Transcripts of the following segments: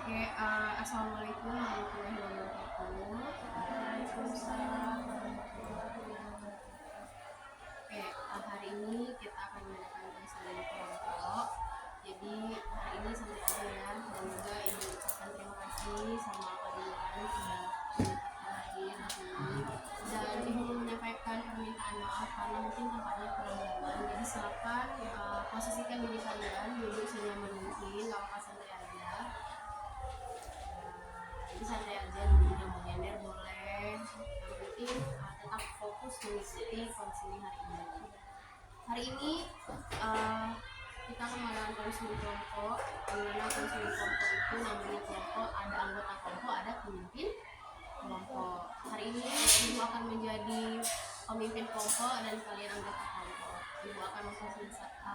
Oke, assalamualaikum warahmatullahi wabarakatuh. Waalaikumsalam warahmatullahi wabarakatuh. Oke, hari ini kita akan mengadakan konseling kelompok. Jadi hari ini sampai aja ya, dan juga ibu ucapkan terima kasih sama kalian sudah menyempatkan hadir di sini. Dan ibu mau menyampaikan permintaan maaf karena mungkin tempatnya kurang nyaman. Jadi silakan posisikan diri kalian duduk senyaman mungkin, gak apa santai aja. Jadi santai aja, duduknya mau nyender boleh. Yang penting tetap fokus mengikuti konseling hari ini. Hari ini kita akan mengadakan konseling kelompok. Dimana konseling kelompok itu namanya kelompok, ada anggota kelompok, ada pemimpin kelompok. Hari ini ibu akan menjadi pemimpin kelompok dan kalian anggota kelompok. Ibu akan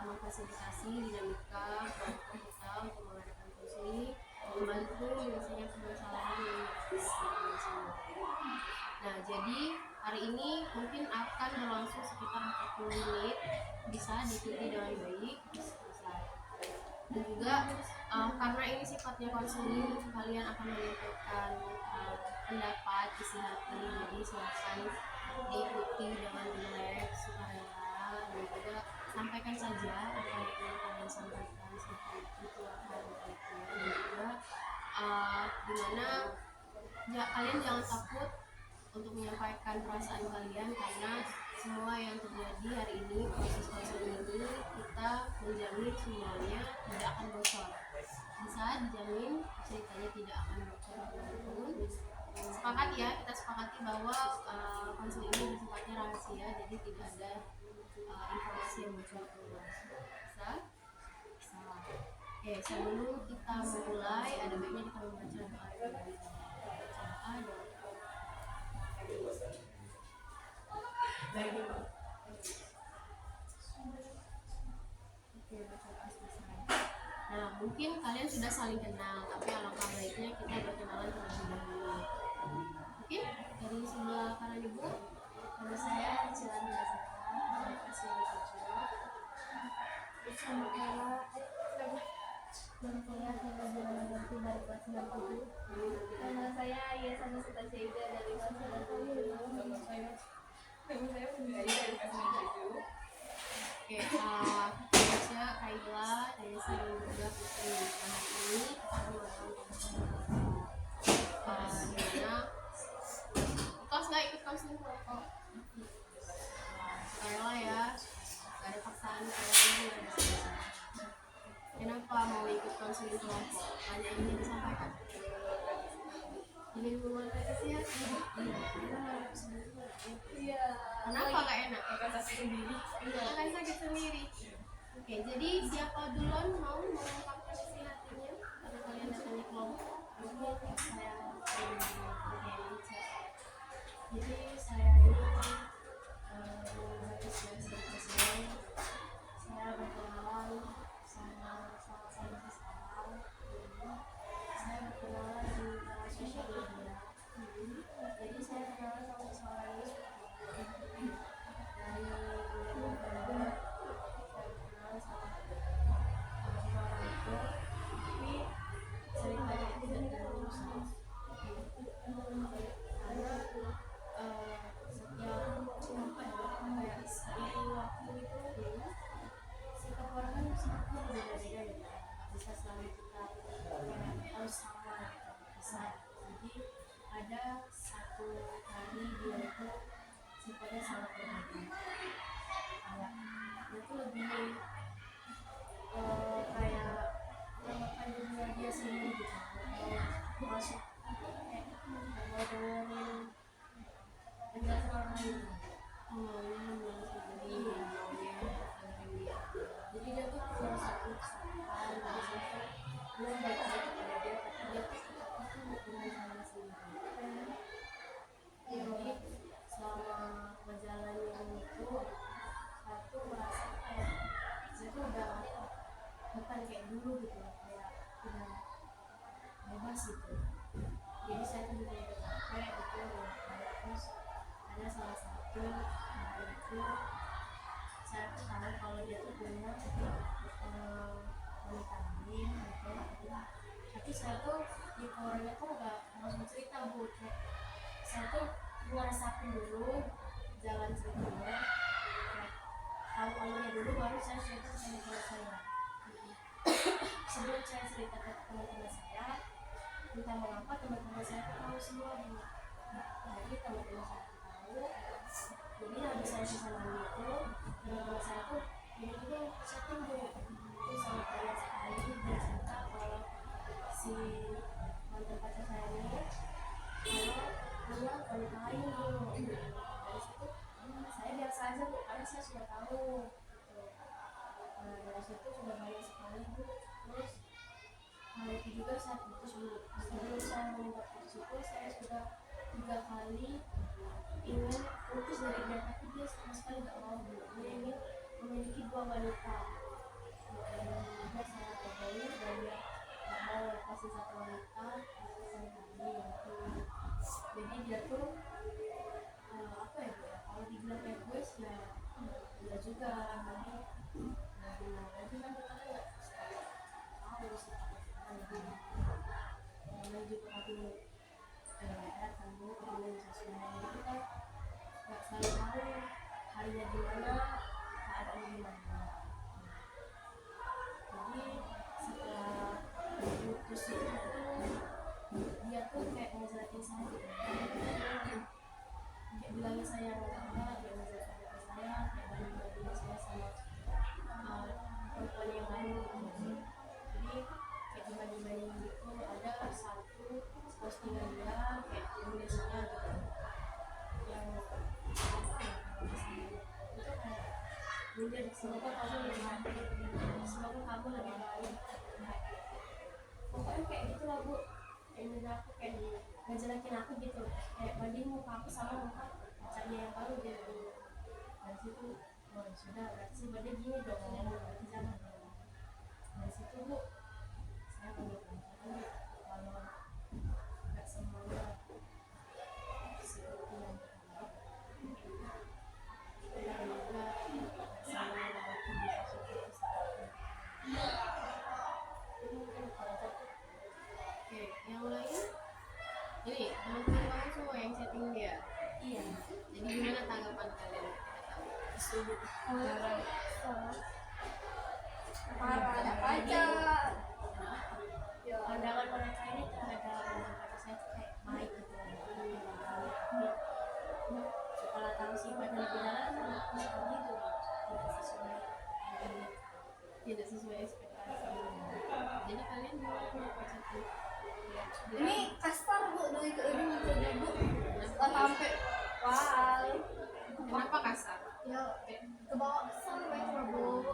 memfasilitasi dinamika kelompok kita untuk mengadakan konseling, membantu menyelesaikan permasalahan yang ada. Nah, jadi hari ini mungkin akan berlangsung sekitar 40 menit, bisa diikuti dengan baik, bisa. Dan juga karena ini sifatnya konseling, kalian akan menyampaikan pendapat, isi hati, jadi silakan diikuti dengan rileks, sukarela, dan juga sampaikan saja apa yang ingin kalian sampaikan seperti itu akan baiknya. Dan juga dimana kalian jangan takut untuk menyampaikan perasaan kalian, karena semua yang terjadi hari ini, proses ini kita menjamin semuanya tidak akan bocor, bisa dijamin ceritanya tidak akan bocor apapun. Sepakat ya, kita sepakati bahwa konseling ini sifatnya rahasia, jadi tidak ada informasi yang bocor keluar. Bisa? Salah. Oke, sebelum kita memulai, ada baiknya kita membaca doa. Nah, mungkin kalian sudah saling kenal, tapi alangkah baiknya kita berkenalan terlebih dahulu. Oke, dari sebelah kanan ibu, nama saya Cilani Azhara, kasih Bersama berkuliah di dari kelas 97. Nama saya Yesana Sita Syaida dari kelas 97. Nama saya Bunda dari kelas 97. Oke, saya Kaila dari Sini juga Putri. Nah, hari ini kita akan melakukan dimana kelas nggak ikut konseling kelompok. Kaila ya, nggak ada paksaan kalian. Kenapa mau ikut konseling kelompok? Tanya ini disampaikan. Ingin memulai sih. Iya. Kenapa nggak enak? Akan sakit sendiri. Iya, akan sakit sendiri. Oke, jadi siapa duluan mau mengungkapkan isi hatinya? Karena kalian datangnya kelompok. Mungkin saya jadi saya ini membuat saya berkenalan sama salah satu sekarang. Saya berkenalan di sosial media. Jadi saya berkenalan sama seseorang ini dari bulan November. Saya kenal sama orang itu, tapi ceritanya itu tidak terlalu besar. Karena setiap waktu itu setiap orang kan sifatnya berbeda-beda ya, nggak bisa selalu kita harus sama gitu, bisa. Jadi ada satu hari dia itu sifatnya sangat berbeda, kayak dia tuh lebih kayak memakan dunia dia sendiri gitu, mau masuk kayak mau dengerin penjelasan orang lain, maunya dengerin dia. Jadi dia tuh punya satu kesalahan, dari situ belum baik-baik kepada dia, tapi dia tuh dengan cara sendiri. Jadi selama perjalanan itu aku merasa kayak dia tuh udah bukan kayak dulu gitu, kayak udah bebas gitu. Jadi saya tuh juga udah capek gitu, terus ada salah satu hari itu saya tuh tahu kalau dia tuh punya wanita lain gitu, tapi saya tuh di orangnya tuh nggak langsung cerita bu, kayak saya tuh ngerasain dulu jalan ceritanya, kayak tahu alurnya dulu baru saya cerita ke teman-teman saya. Sebelum saya cerita ke teman-teman saya, entah mengapa teman-teman saya tuh tahu semua bu. Jadi teman-teman saya tuh tahu, jadi habis saya sisa mandi itu teman-teman saya tuh ini juga chatting bu, itu sangat banyak sekali dia cerita kalau si mantan pacar saya ini kalau punya wanita lain bu. Dari situ saya biasa aja bu, karena saya sudah tahu gitu. Nah dari situ sudah banyak sekali bu. Terus hal itu juga saya putus bu. Sebelum saya meminta putus itu saya sudah 3 kali ingin putus dari dia, tapi dia sama sekali gak mau bu. Dia ingin memiliki 2 wanita. Dia sangat egois dan dia gak mau lepasin 1 wanita sampai kami gitu. Jadi dia tuh apa ya bu ya, kalau dibilang egois ya enggak juga. Jadi kan kita nggak tahu sih namanya juga aku LDR kan bu, hubungan sosial itu kan nggak selalu tahu harinya gimana, keadaan gimana. Jadi setelah putus itu dia tuh kayak ngejelekin saya gitu. Kayak bilangnya saya enggak, dia ngejelekin saya, kayak banding-bandingin saya sama perempuan yang lain gitu. Jadi kayak dibanding-bandingin gitu, ada satu postingan dia kayak Indonesia gitu yang itu kayak bunda, semoga kamu lebih baik, semoga kamu lebih baik, pokoknya kayak gitu lah bu. Kayak bunda aku kayak ngejelekin aku gitu, kayak banding muka aku sama muka pacarnya yang baru gitu. Dari situ oh sudah berarti berarti gini dong, berarti jangan dong. Dari situ bu saya menyadari kalau nggak semuanya seperti yang kita juga sama lagi bisa seperti oke, yang lain ini teman-teman kamu semua yang chatting dia. Iya, jadi gimana tanggapan kalian? Setuju. Parah aja. Pandangan mereka ini terhadap pacar saya tuh kayak baik gitu. Setelah tahu sifatnya lebih dalam, seperti itu tidak sesuai ekspektasi. Jadi kalian gimana pacar tuh? Ini kasar bu, dari ke ini mencoba bu, sampai wow. Kenapa kasar? Ya kebawa kesal mereka bu.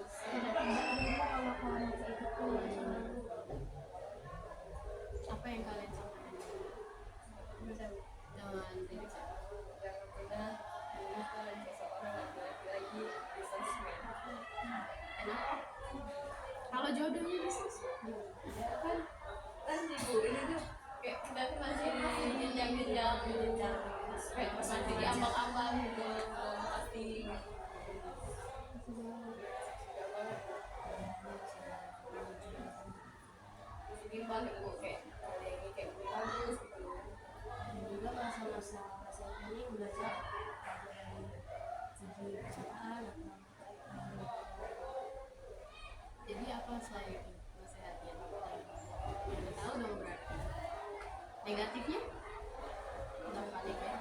Tiba-tiba kalau kawan kayak gitu. Apa yang kalian sampaikan? Jangan tidak salah. Jangan pernah menemukan seseorang laki-laki di sosmed. Kenapa? Kalau jodohnya di sosmed, Ya kan bu, ini tuh kayak kita tuh masih di jenjang kayak masih di ambang-ambang gitu, pasti jadi balik bu, kayak ada yang kayak bagus gitu. dan juga masa-masa ini belajar dari segi perusahaan atau jadi apa selain itu nasihatnya? Udah tahu dong berarti. Negatifnya? Udah paling ya.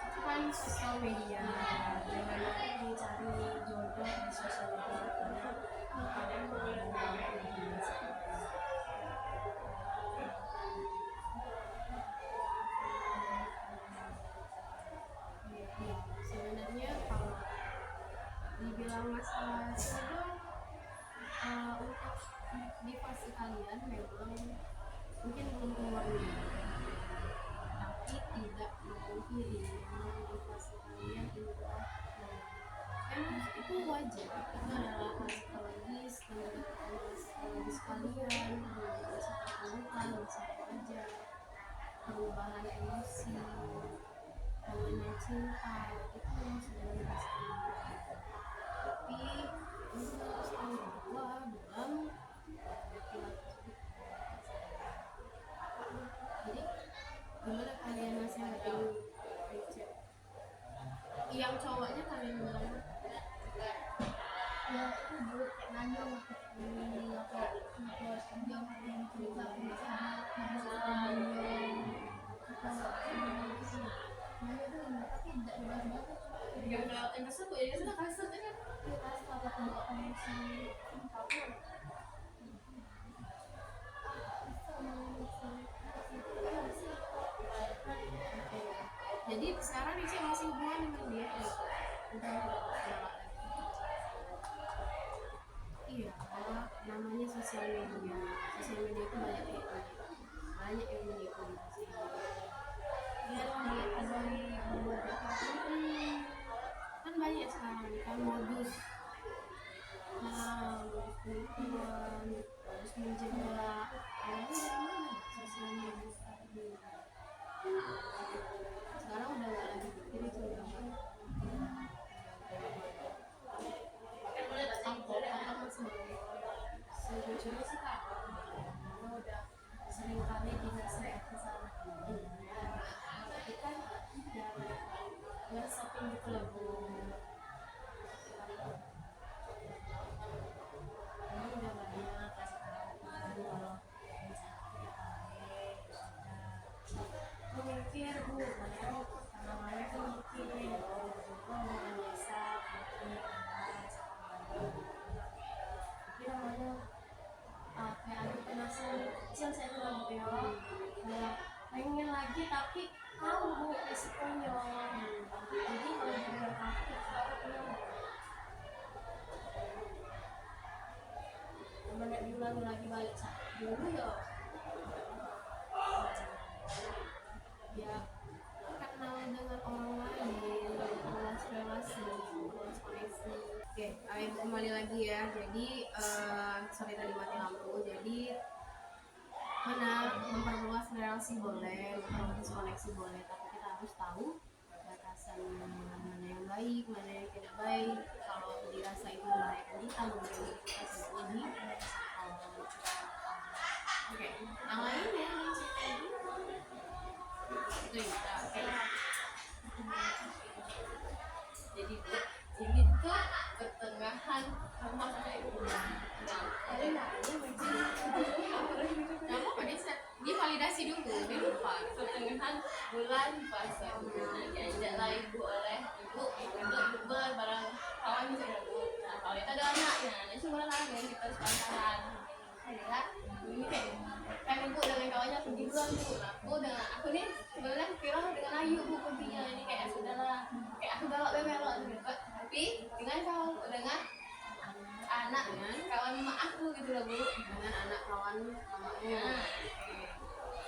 Itu kan sosial media, bagaimana mencari jodoh di sosial media karena kadang sebenarnya kalau dibilang masalah jodoh untuk di fase kalian memang mungkin belum keluar dulu, tapi tidak memungkiri memang di fase kalian juga memang itu wajar, itu adalah hal psikologis dan psikologis kalian, masa pertumbuhan, masa wajar, perubahan emosi, mengenai cinta itu memang sudah dipasti, tapi untuk tahun kedua bilang laki-laki jadi gimana kalian nasihatin yang cowoknya kalian bilang ya itu bu kayak nanya apa jam yang cerita bisa harus nanya tapi tidak jelas banget Gak melewati tersebut ya sudah kasut kan. kita setelah pembukaan si kapur jadi sekarang Ricci masih hubungan dengan dia udah iya namanya sosial media itu banyak yang manipulasi dia lagi ada yang membuat kan banyak sekarang kan modus penipuan modus menjebak sosial media sekarang udah nggak lagi jadi coba sejujurnya sih kak karena udah sering kali dikasih ke sana tapi kan ya ngeresepin gitu loh bu ini udah banyak kasih tahu kan kalau mikir bu karena mana tuh mikir mau biasa tapi namanya kayak aku penasaran kecil saya tuh bu ya kayak pengen lagi tapi tahu bu resikonya jadi kalau benar takut mana diulangi lagi balik dulu ya kenal dengan orang lain relasi koneksi. Oke, ayo kembali lagi ya. Jadi sorry tadi mati lampu. Jadi memperluas relasi boleh, memperluas koneksi boleh, tapi kita harus tahu batasan mana yang baik, mana yang tidak baik. Kalau dirasa itu membahayakan kita, menjadi kita sendiri. Oke, yang lainnya itu ya. Oke. Jadi ini tuh pertengahan sama kayak Kamu dia validasi dulu, dia lupa. pertengahan bulan puasa. Nah, diajak lah ibu oleh ibu untuk bukber bareng kawan saya ibu. Nah, kalau itu ada anaknya, ini semua anak yang kita sepantaran. Saya ini kan ibu dengan kawannya pergi duluan bu. Nah, aku dengan aku nih sebenarnya kira dengan Ayu bu perginya ini kayak saudara, kayak aku galak belok gitu. Tapi dengan anak kawan mak aku gitu loh bu, Dengan anak kawan mamanya.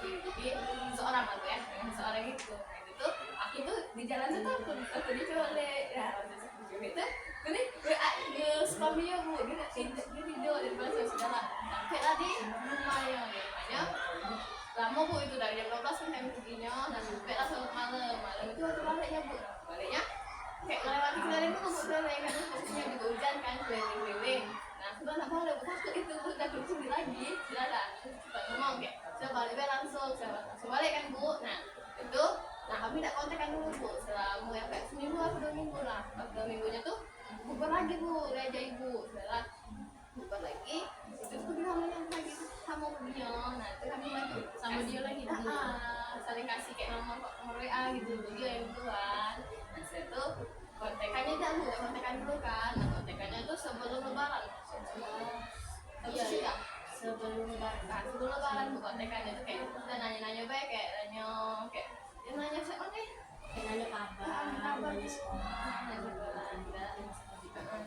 Jadi seorang aku ya, seorang itu. Nah itu tuh aku tuh di jalan tuh aku dicolek ya itu ini WA spam dia bu, dia video dari bahasa saudara sampai tadi rumahnya lama bu itu dari jam 12 sampai perginya dan sampai lah sampai malam itu waktu baliknya bu, baliknya kayak melewati keliling itu bu keliling kan posisinya juga hujan kan keliling. Nah aku tak boleh bu takut itu bu udah sendiri lagi silakan cepat ngomong kayak saya balik langsung balik kan bu. Nah itu kami tidak kontekan dulu bu selama yang kayak seminggu atau 2 minggu lah. Pas 2 minggunya tuh bubar lagi bu, diajak ibu setelah bubar lagi itu tuh kita ngomongin lagi sama dia. Nah itu kami lagi Sama dia lagi saling kasih kayak nomor WA gitu dia yang duluan. Nah setelah itu kontekannya dah bu, kontekan dulu kan. Nah kontekannya tuh sebelum lebaran iya sebelum lebaran bu kontekannya tuh kayak udah nanya-nanya baik kayak dia nanya siapa nih kayak nanya kabar, nanya sekolah,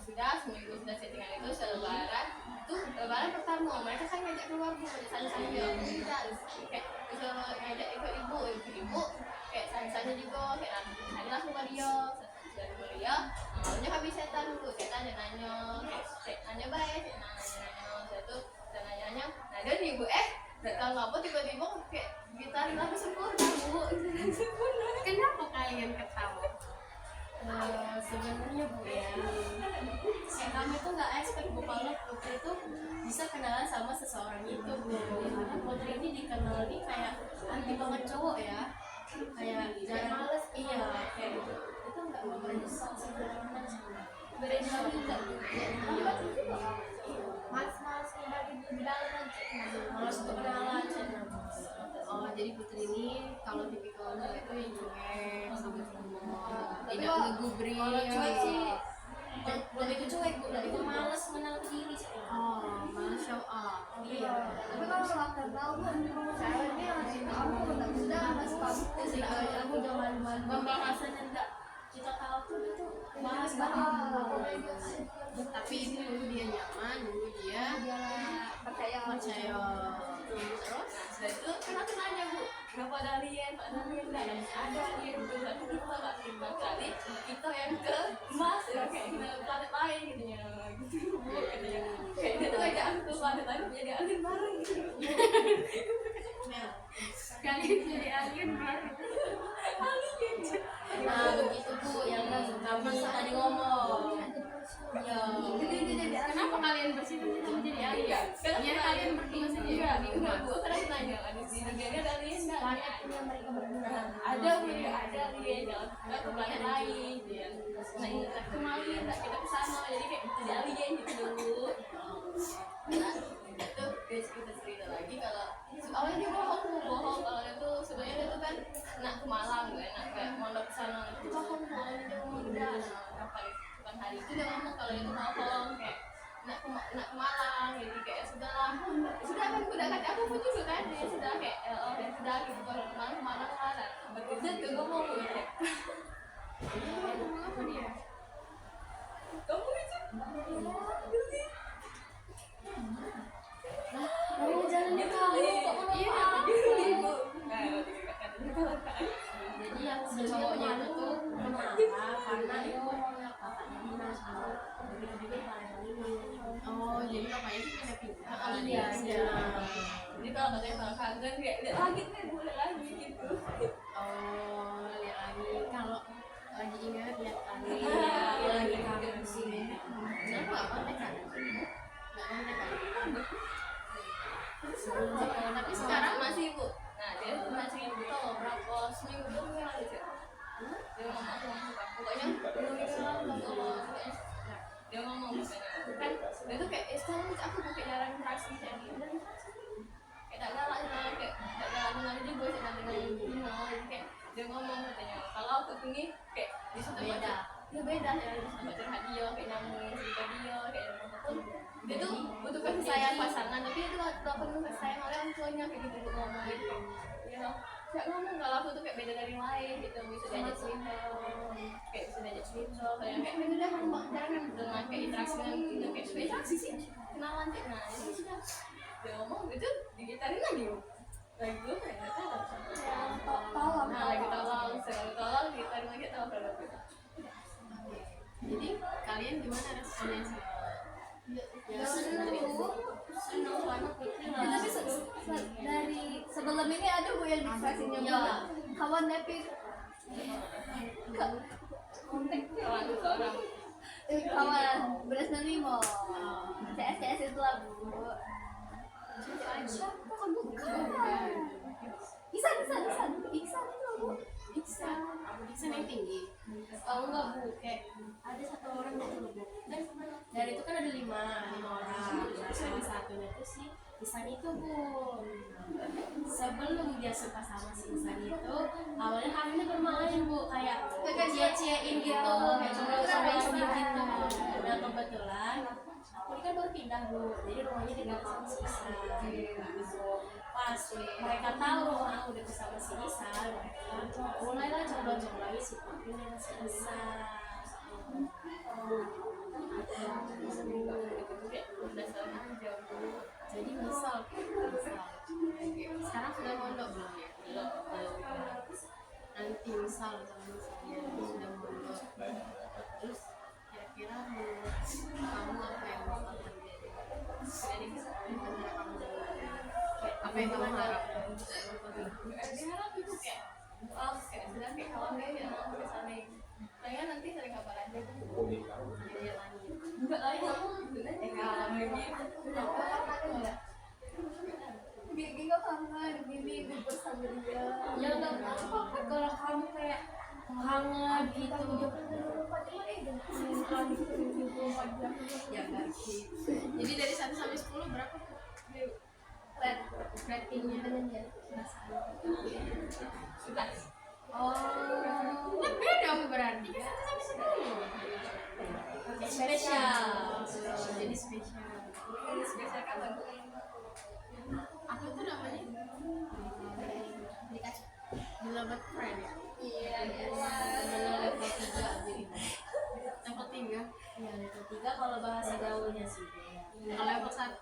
sudah seminggu sudah settingan itu selebaran tuh lebaran pertama mereka kan ngajak keluar bu saja tidak kayak disuruh ngajak ikut ibu kayak saja juga kayak nanti langsung ke dia dari dia awalnya habis setan dulu setan nanya kayak nanya baik nanya satu dan nanya nah dia nih bu nggak tahu apa tiba-tiba kayak gitar lagi sempurna bu kenapa kalian ketemu? Sebenarnya Bu ya, kami tuh nggak expect Bu kalau Putri tuh bisa kenalan sama seseorang itu Bu. Karena Putri ini dikenal nih kayak anti banget cowok ya, kayak jarang males. Iya, kayak itu nggak mau berusaha sebenarnya. Berani nggak Bu? Mas ngebagi di dalam aja, malas untuk kenalan. Oh, jadi Putri ini kalau tipikal cewek itu yang cuek, sama cowok, Tapi tidak kalau- ngegubris. Kalau cuek sih lebih ke cuek Bu, lebih ke males mengenal diri sih. Oh, malah show off. Iya. Tapi kalau nggak kenal tuh ceweknya ngasih tahu nggak sudah ngasih tahu Sih kalau aku udah malu-malu pembahasan yang enggak kita tahu tuh itu bahas banget. Tapi itu dulu dia nyaman, dulu dia dia percaya percaya. Terus setelah itu kan aku nanya Bu, kenapa ada alien? Pak alien nggak ada alien itu berarti kita nggak terima kali kita yang ke Mars ya kayak ke planet lain gitu ya gitu Bu katanya kayak dia tuh ngajak aku ke planet lain jadi alien bareng gitu. Kalian jadi alien baru. Alien. Nah begitu Bu yang kami tadi ngomong. Ya. Kenapa kalian bersih-bersih menjadi alien? Biar kalian berdua saja. Enggak Bu, karena aku nanya ada di negara ada alien nggak? planetnya mereka berdua Ada Bu, ya ada alien jangan kita ke planet lain ya. Nah ini kita kemarin kita ke sana jadi kayak jadi alien gitu dulu. Nah itu guys kita cerita lagi kalau awalnya dia bohong kalau dia tuh sebenarnya dia tuh kan nak ke Malang kan nak kayak mondok ke sana itu bohong dia ngomong udah kapan hari itu dia ngomong kalau itu bohong kayak nak ke Malang jadi kayak sudah kan udah kata aku pun juga kan ya sudah kayak oh ya sudah gitu kalau ke Malang lah begitu ke ngomong gitu Ngomong apa dia? kamu itu Kamu jalan di kamu kok mau iya apa? ibu Jadi yang cowoknya itu tuh kenapa? Karena itu kakaknya Dinas Bu. Begitu paling ini. Oh, jadi bapaknya itu pindah-pindah. Iya, iya. jadi kalau katanya kalau kangen kayak lihat langit nih boleh lagi gitu Oh, lihat lagi. Kalau lagi ingat lihat lagi. Iya, lagi kangen sih. Kenapa nggak kontak kan? Nggak kontak kan? tapi sekarang masih Bu nah dia masih gitu berapa seminggu tuh yang ada sih dia ngomong aku pokoknya dia ngomong pokoknya kan dia tuh kayak sekarang aku pakai jalan interaksi kayak gitu kayak tak galak kayak tak galak dengan juga sih dengan Dino jadi kayak dia ngomong katanya kalau aku ini kayak di situ beda ya beda ya di situ curhat dia kayak nyambung cerita dia kayak apapun dia tuh butuh kasih sayang pasangan tapi dia tuh gak perlu kasih sayang oleh orang tuanya kayak gitu ngomong gitu ya kayak ngomong kalau aku tuh kayak beda dari yang lain gitu bisa diajak cerita kayak bisa diajak cerita kayak gitu deh jangan dengan kayak interaksi dengan itu kayak sudah interaksi sih kenalan kayak nah itu sudah dia ngomong gitu digitarin lagi lagi gue kayak nggak tahu tolong nah lagi tolong digitarin lagi tahu berapa Jadi kalian gimana responnya sih? Ya seneng Bu. Seneng karena Putri lah. tapi dari sebelum ini ada Bu yang distraksinya Iya. kawan Nepi kontak orang kawan beras dan limo CS itu lah Bu siapa kan bukan Iksan itu lah Bu Iksan yang tinggi. Oh enggak Bu, kayak ada satu orang gitu loh Bu. Kan dari itu kan ada lima orang. Nah, salah satunya itu si Isan itu Bu. Sebelum dia suka sama si Isan itu, awalnya kami bermain Bu, kayak cie-ciein gitu, kayak coba-cobain gitu. Nah kebetulan aku ini kan baru pindah Bu, jadi rumahnya dekat sama si Isan. Pas mereka tahu rumah aku dekat sama si Isan, mereka mulailah coba-cobain si Putri dengan si Isan. Jadi misal sekarang sudah mondok belum ya? Nanti misal misalnya sudah mondok, terus kira-kira menurut kamu apa yang bakal terjadi? Jadi antara kamu dan apa yang kamu harapkan? diharap itu kayak bilang kayak kawan kayak ya misalnya pengen nanti sering kabar aja Ya, lanjut. enggak lah kamu kawan gitu Gigi kok kangen gini gue bersama dia. Ya nggak apa-apa kalau kamu kayak kangen gitu. Ya enggak sih. Jadi dari 1 sampai 10 berapa tuh? Ratingnya sudah Oh, kan beda aku berarti kan 1 sampai 10. Spesial. Jadi spesial. spesial kabar Aku tuh namanya Beloved Friend ya. Iya, Benar level 3 jadi. Level 3. Ya level 3 kalau bahasa gaulnya sih. Kalau level 1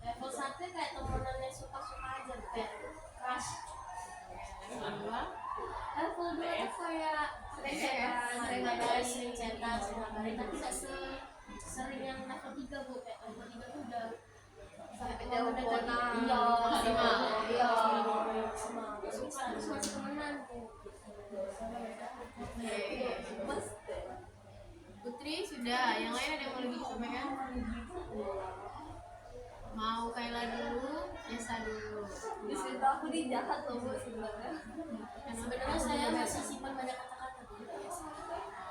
Level 1 kayak temenan yang suka-suka aja kayak crush. level 2 Level 2 tuh kayak sering ngabarin, sering chatan, sering ngabarin, tapi tidak sering yang level 3 bu. Kayak level 3 tuh udah sampai teleponan. Iya, masih temenan tuh. Putri sudah, yang lain ada yang mau lagi disampaikan? Mau Kayla dulu, Yesa dulu. Di situ aku di jahat loh bu sebenarnya. Sebenarnya saya masih simpan banyak kata-kata di Yesa.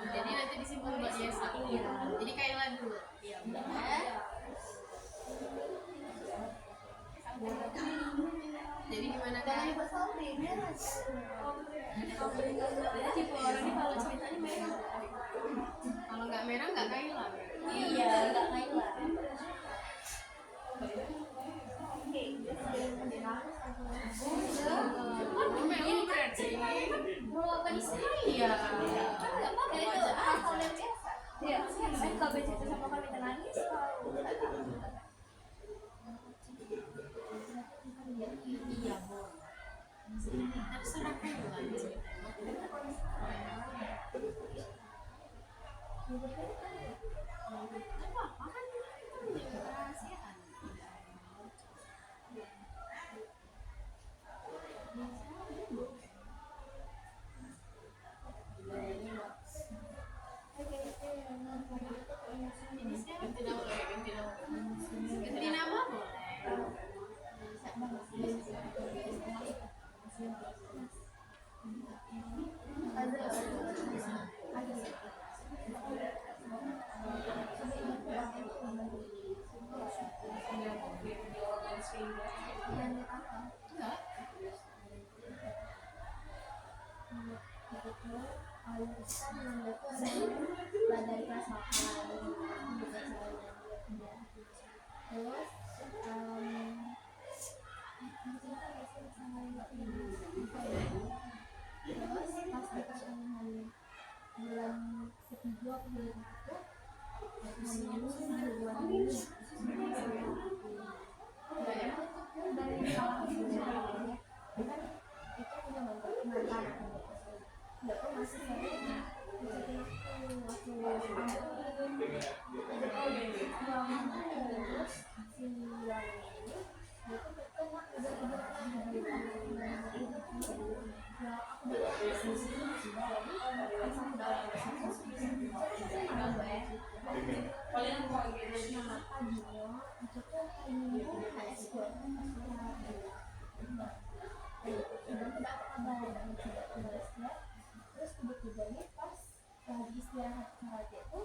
Jadi nanti disimpan buat Yesa. Iya. Jadi Kayla dulu. Iya. Jadi gimana Jangan Kak? dipersolri, merah. Jadi tipe orang ini kalau ceritanya merah. Kalau nggak merah nggak Kayla. Iya, nggak kayak lah. Kan memang berarti. Mau apa isi? Iya. Nggak apa-apa itu hal yang biasa. Iya, saya kalau bercerita sama kami nangis kalau Iya, boleh. Terserah Kayla. Nggak apa-apa kan kita menjaga kerahasiaan. Ini saya ganti nama boleh, ganti nama. Ganti nama boleh. Enggak. dari kelas makan terus terus pas di pertengahan bulan ketiga atau bulan dari salah sebenarnya kan itu punya mantan nggak tahu masih saya terus tiba-tiba pas lagi istirahat karate itu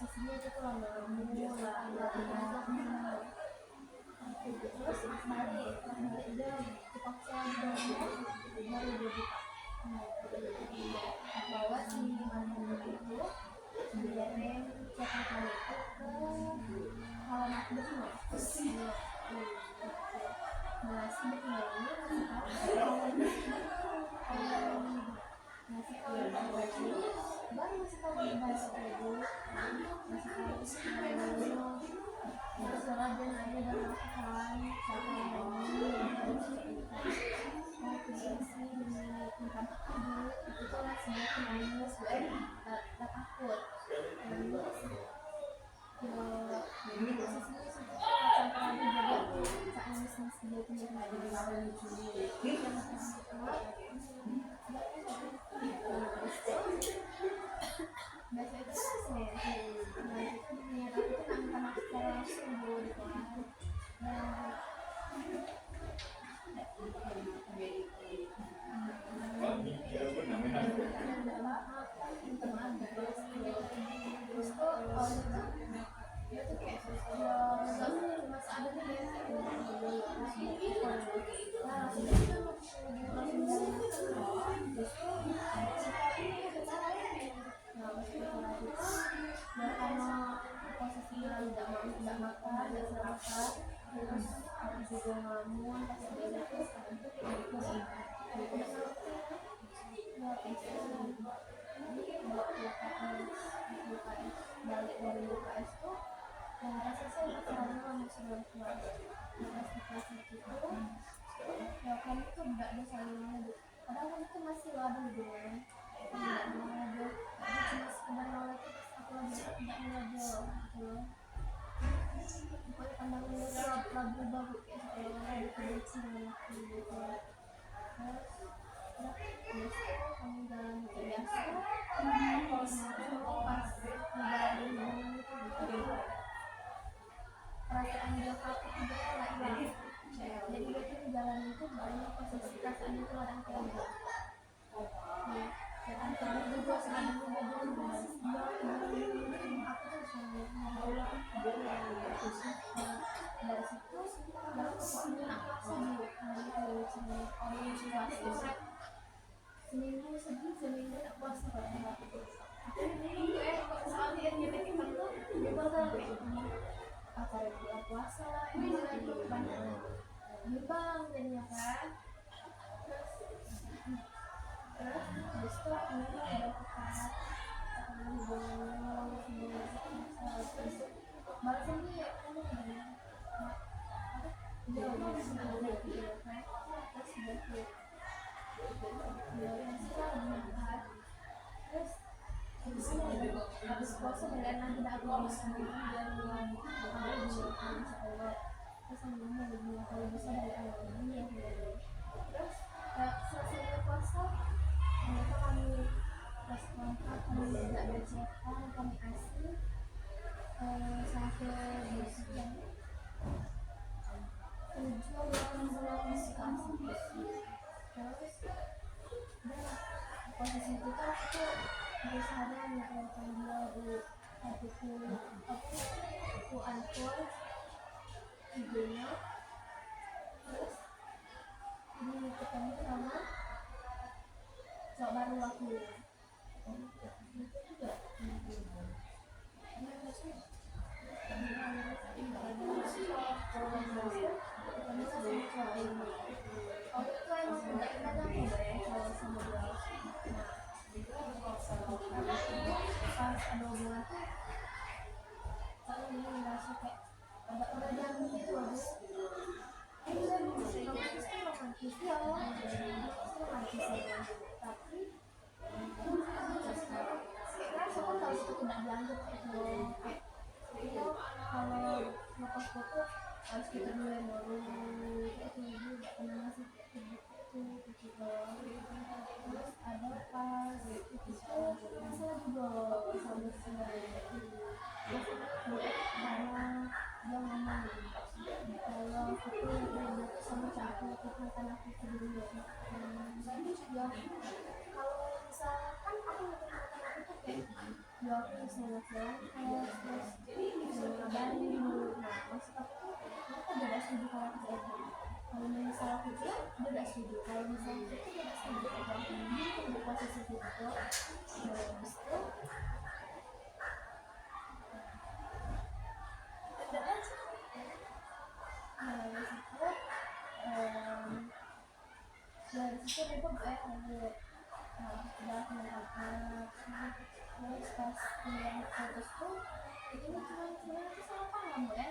posisinya itu lama-lama terus balik dia dipaksa baru dia buka bawa si mantan itu dikirim catatan itu ke halaman bersama nah si betina ini ngasih tahu baru ngasih tahu di bahasa dulu masalah dan ada dalam lakukan posisi di tempat tidur itu tuh rasanya nangis dan takut posisinya situ sampai juga saat nangis dia punya biasa itu kan saya nah itu ternyata itu kan sekolah sembuh di kelas dan tidak makan, tidak sarapan, terus aku juga ngelamun pas dia itu balik dari UKS tuh yang rasa saya masalahnya lama sebelum keluar pas di kelas itu ya kan itu tidak ada salingannya padahal kan itu masih ada hubungan tidak mengajar tapi cuma sekedar nolak itu aku lagi tidak mengajar gitu pokoknya pandangan itu lagu baru kayak sekolah ada kebenci dengan aku gitu terus kamu jalan biasa pas ngejalanin hubungan itu gitu perasaan dia kaku juga nggak hilang jadi dia tuh jalan itu banyak posisi perasaan itu kadang kadang kadang juga kadang juga dulu aku tuh selalu ngobrol dari situ baru posisinya aku seminggu seminggu tak puasa soalnya dia kita tuh dia bakal acara bulan puasa lah ini lagi banyak bang jadinya kan terus habis itu aku ada ketat terus balasan dia kamu gimana dia udah senang lagi ya kan terus dia tuh dia sekarang terus habis puasa dan nanti tidak aku bisa dan lagi insya Allah terus sambilnya lebih kalau bisa dari awal ini ya terus selesai puasa mereka kami pas lengkap kami tidak bercetak kami asli sampai besok yang 7-8 bulan kasih terus posisi itu kan aku berusaha melakukan dia di aku alkohol videonya terus ini ketemu sama cowok baru aku itu juga oh itu emang udah kadang kalau sama dia pas ada hubungan tuh kalau ini ngerasa kayak ada yang gitu habis ini kan romantis kan romantis ya romantis ya tapi kan saya tahu itu tidak dianggap itu kayak kalau lepas foto harus kita dulu yang baru itu ibu gak pernah ngasih itu terus ada pas masalah juga sama sebenarnya karena dia ngomong kalau aku udah sama cowok aku akan aku dulu ya kalau misalkan aku ngomong aku tuh kayak ya aku misalnya terus ngabarin dulu nah maksud aku tuh mereka beda setuju kalau aku kalau misalnya aku dia tidak setuju kalau misalnya itu dia tidak setuju kalau ini di posisi itu habis itu dari situ dia pun udah terus pas yang putus tuh itu cuma kamu ya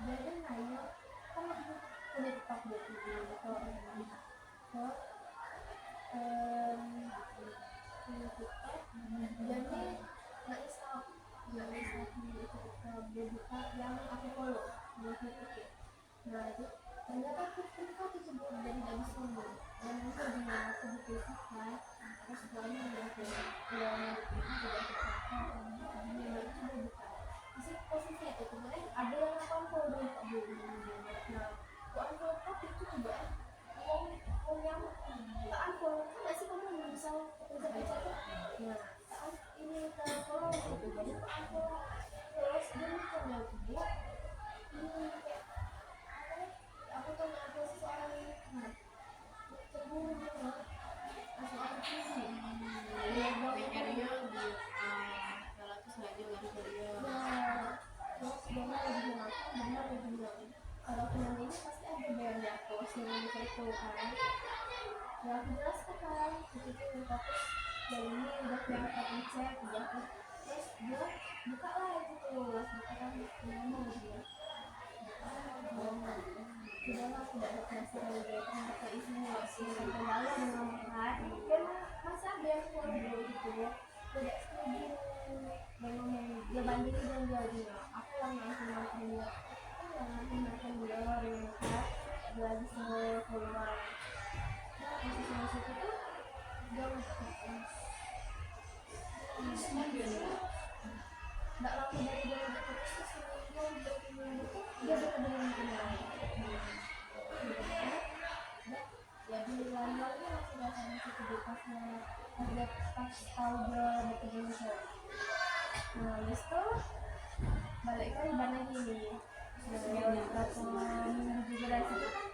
dia kan nanya kan aku punya TikTok dia gitu ke punya TikTok jadi nggak stop dia buka yang aku follow dia pikir nah itu ternyata aku suka tuh sebelum jadi nggak bisa ngomong dan itu dia aku bikin kan terus setelahnya udah masih posisinya itu sebenarnya ada yang aku follow dulu Pak Bu. Nah kok unfollow tapi itu juga mau yang tak unfollow kan nggak sih kamu misal kerja tuh nah ini ke follow gitu jadi tak unfollow terus dia mikirnya juga ini kayak aku tuh ngaku seseorang nah cemburu gitu seseorang cemburu Mikirnya kalau aku sengaja nggak bisa dia. nah terus benar lebih ngaku benar lebih bilang kalau aku nanti ini pasti ada bayar di aku sering itu kan ya aku jelaskan kan itu yang fokus dan ini udah kelihatan ngecek udah terus dia buka lah itu buka kan ngomong dia sudahlah tidak ada penasaran lagi kan baca isinya sampai dalam mengamalkan kan masa ada yang follow gitu ya tidak setuju dan ngomong dia bandingin dan dia bilang aku yang ngasih dia aku yang ngasih dia dengan dia lagi semua keluar nah posisi itu tuh dia nggak lama dari dia putus dia dekat dengan jadi lalu-lalu masih datang situ di pasnya ada pas tahu dia dekat dengan cowok nah habis itu balik lagi dan lagi nih berapa minggu juga dari situ kan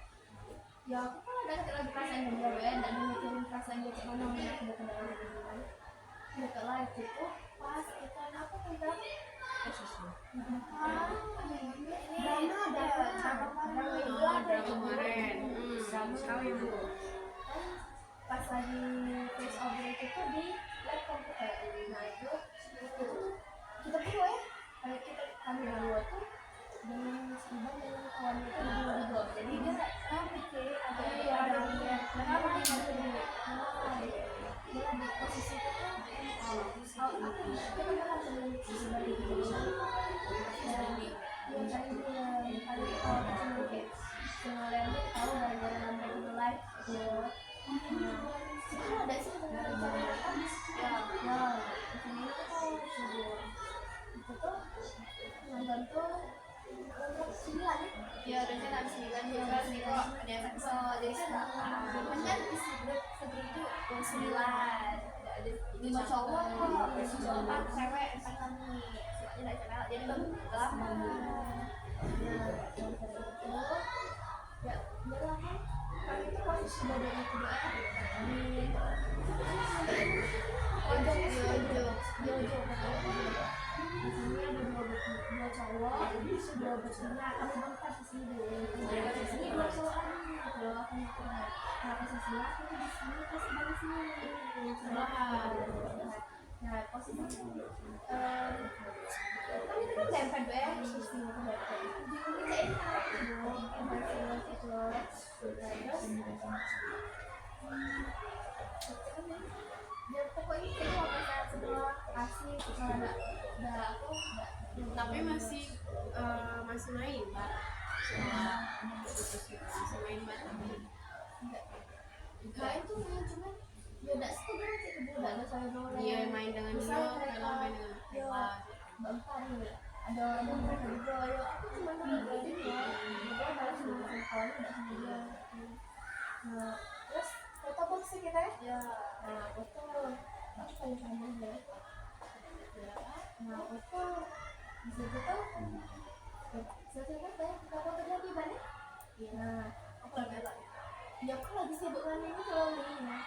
ya aku kan ada lagi perasaan dia ya dan mikirin perasaan dia kemana mana aku udah kenal lagi dekat lagi tuh pas kita apa kita pas lagi face over itu tuh di lab komputer nah itu kita berdua ya kayak kami berdua tuh dengan Mas Iban dengan kawannya itu berdua jadi dia pikir ada dia dia di posisi itu tuh aku kita kan dengan sisi balik gitu yang tadi dia paling tahu kayak sengaja tahu gara-gara namanya itu live ya itu ada sih sebenarnya cara apa ya ini tuh itu tuh nonton tuh untuk 9 ya rencana habis 9 ya kan nih kok ada episode jadi kan sebelum itu 9 ada 5 cowok kok 4 cewek 4 kami soalnya dari channel jadi belum lama ya udah kan kami itu posisi badan itu di ojok di sini ada dua cowok dua betina kami bangkat di sini di sini dua cowok lagi gitu nah posisi aku tuh di sini kasih bang sini sebelahan nah posisi kan itu kan dempet ya posisi itu dempet kita ini kan itu dia pokoknya itu apa saat setelah kasih setelah ada aku Tapi masih main Pak. Masih main bareng. enggak itu cuma ya enggak setuju sih itu enggak ada saya dong Iya main dengan dia, Nela main dengan Nela. bentar nih ada orang mereka juga ya aku cuma nonton aja ya juga harus sama kawan enggak sama dia nah terus foto box sih kita ya nah foto aku kayak sama dia nah foto di situ tuh sesuatu banyak kita foto lagi banyak nah aku lagi lagi ya aku lagi sibuk kan ini kalau ini nah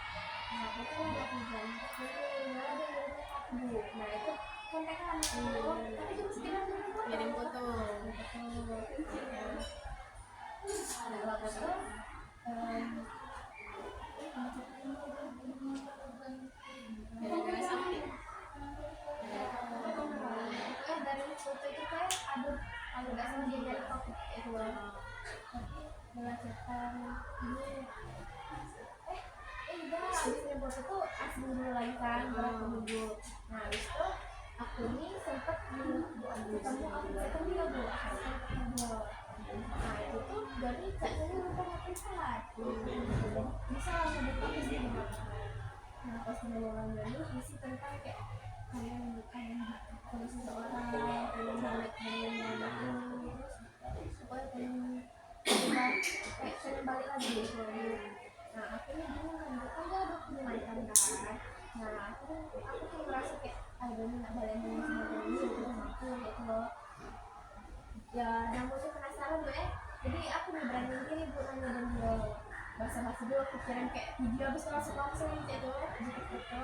foto ada hujan itu ada aku nah itu kontekan tapi cuma sekedar Kirim foto. ada foto Gara-gara sakit. dari foto itu kayak ada kalau nggak salah dia dari topik itu loh. Tapi belajarkan ini enggak, abisnya buat itu asli dulu lagi kan berapa minggu. Nah habis itu aku ini sempet ketemu ya Bu, nah itu tuh jadi caknya lupa ngapain salat bisa ngebuka isinya. Nah pas ngomong ini isi tentang kayak kalian kalau seseorang pengen balik dengan ini terus supaya pengen kayak pengen balik lagi gitu. Nah akhirnya bingung kan dia udah punya mantan kan. Nah aku tuh ngerasa kayak aduh ini nggak balik lagi sama ini gitu aku gitu loh ya. Namun tuh penasaran gue jadi aku nih beraniin diri buat nanya dan dia bahasa-bahasa dulu aku kirain kayak video habis langsung gitu foto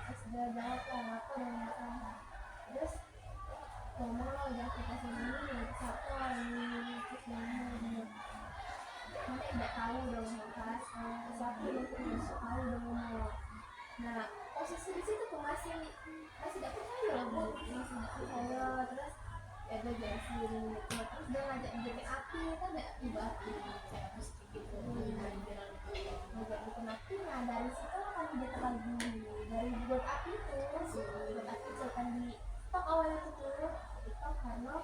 terus dia jawab lah aku dan masalah terus ngomong lo udah aplikasi ini siapa ini terus ngomong mana tidak tahu udah ngomong kan siapa yang tahu udah ngomong. Nah posisi di situ tuh masih tidak percaya loh Bu, masih tidak percaya. Terus ya gue jelasin gitu, terus dia ngajak bikin api kan ada api kayak habis gitu ngajak bikin api. Nah dari situ kan dia terlagi dari buat api itu buat api kan di stok awalnya tuh itu karena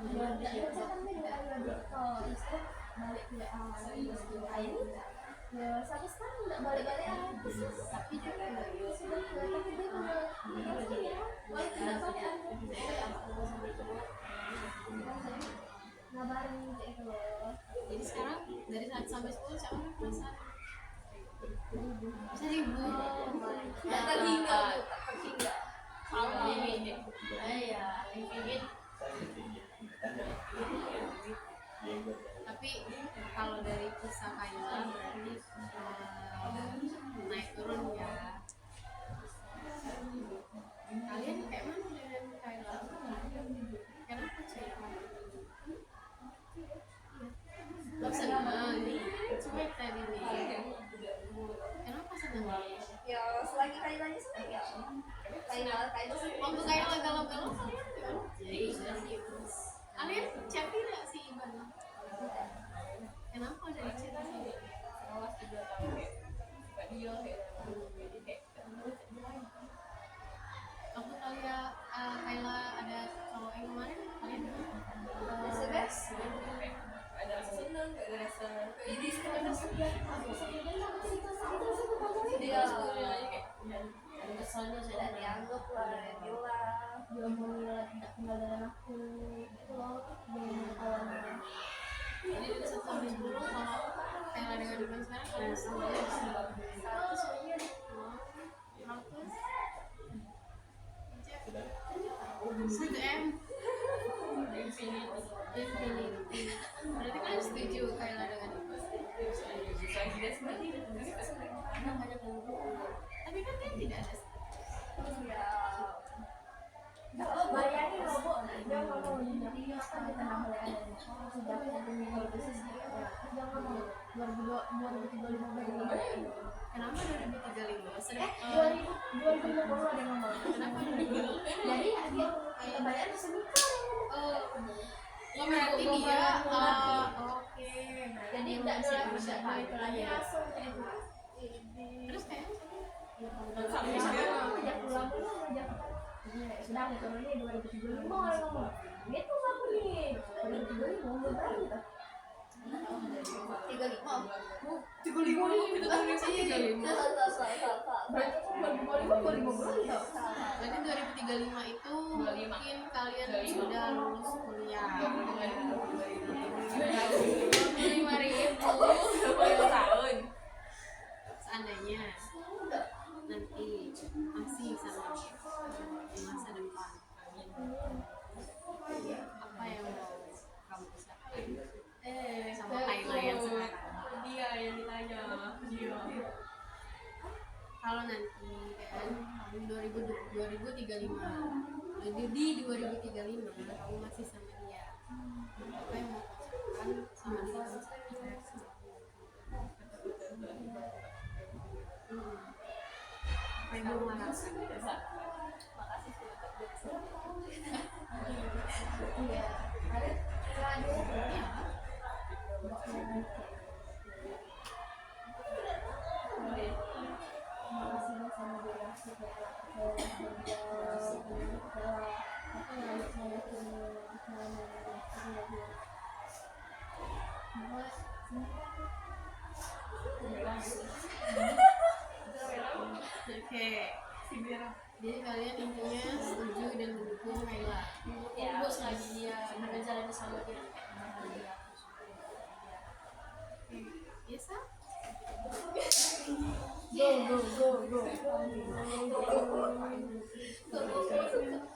dia kerja kan dia nggak ada gitu itu balik ke air ya sampai sekarang nggak balik-balik tapi juga sudah tapi dia balik tidak balik ngabarin gitu loh. Jadi sekarang dari 1 sampai 10 siapa yang perasaan? Bisa 1000. Tak terhingga kalau ini ya ingin Tapi kalau dari kisah Kayla berarti naik turun ya. Kalian kayak mana dengan Kayla? Kenapa sih? Lo seneng nih, cuek tadi nih. Kenapa seneng? Ya selagi kali lagi seneng ya Kayla Waktu Kayla galau-galau kalian gimana? Kalian chat tidak sih Iban? Kenapa dari chat sih? awas 3 tahun kayak dia kayak jadi kayak Waktu Kayla ada cowok yang kemarin kalian SMS ada rasa seneng ada rasa ini sekarang dia sebenarnya kayak ada keselnya sih tidak dianggap lah bilang dia mau tidak tinggal dengan aku itu loh dengan awalnya. jadi dari 1 sampai 10 kalau Kayla dengan Iban sekarang kalian semuanya bisa 1M Infinity. Berarti kalian setuju Kayla dengan Iban? susah juga sebenarnya Karena banyak yang berhubungan. Tapi kan dia tidak ada Ya bayangin loh Bu, dia ngomong dia kan kita nama ada sudah kalau bisnis dia ngomong 2035 Kenapa 2035? Sering 2050 ada ngomong kenapa 2035? jadi dia kita bayar semikar Oh berarti dia oke. jadi tidak ada itu lagi langsung kayak Terus kayaknya kerja pulang dulu sudah nih kalau ini 2035 orang ngomong gitu aku nih 2035 umur berapa tuh 35 itu kan sih 35. berarti 2035 tuh Berarti 2035 itu mungkin kalian sudah lulus kuliah. 25.000 tahun Seandainya nanti masih sama di masa depan, apa yang mau kamu usahakan sama Kayla yang sekarang? dia yang ditanya dia Kalau nanti kan 2035 jadi di 2035 kamu masih sama dia, apa yang mau kamu usahakan sama dia? Apa yang mau mengharapkan? makasih sudah iya